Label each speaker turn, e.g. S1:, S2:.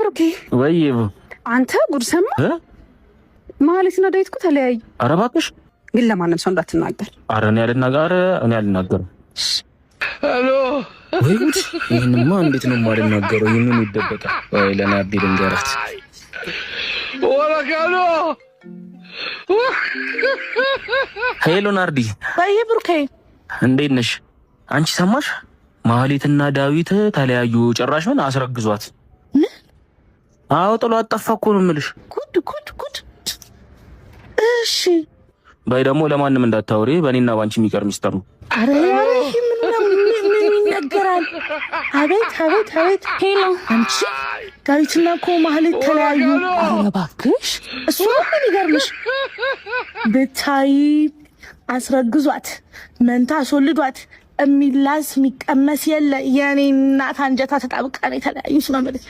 S1: ብሩኬ
S2: ወይ
S1: አንተ ጉድ ሰማ ማለትና ዳዊት እኮ ተለያዩ።
S2: ኧረ እባክሽ
S1: ግን ለማንም ሰው እንዳትናገር።
S2: ኧረ እኔ አልናገርም።
S3: ሄሎ
S2: ወይ ጉድ! ይሄንማ እንዴት ነው የማልናገረው? ይሄንን ይደበቃል ወይ? ለናዲ ልንገራት።
S3: ወራካሎ
S2: ሄሎ ናርዲ።
S1: ወይ ብሩኬ
S2: እንዴት ነሽ? አንቺ ሰማሽ? ማህሌትና ዳዊት ተለያዩ። ጭራሽ ምን አስረግዟት። አዎ ጥሏት ጠፋ እኮ ነው የምልሽ።
S1: ጉድ። እሺ
S2: በይ ደግሞ ለማንም እንዳታወሪ፣ በእኔና ባንቺ የሚቀር ሚስጥር ነው።
S1: አረ ምን ይነገራል? አቤት። ሄሎ አንቺ ዳዊትና እኮ ማህሌት ተለያዩ። አረ እባክሽ እሱ ምን ይገርምሽ? ብታይ አስረግዟት፣ መንታ አስወልዷት፣ የሚላስ የሚቀመስ የለ። የኔ እናት አንጀታ ተጣብቃ ነው የተለያዩት ነው ማለት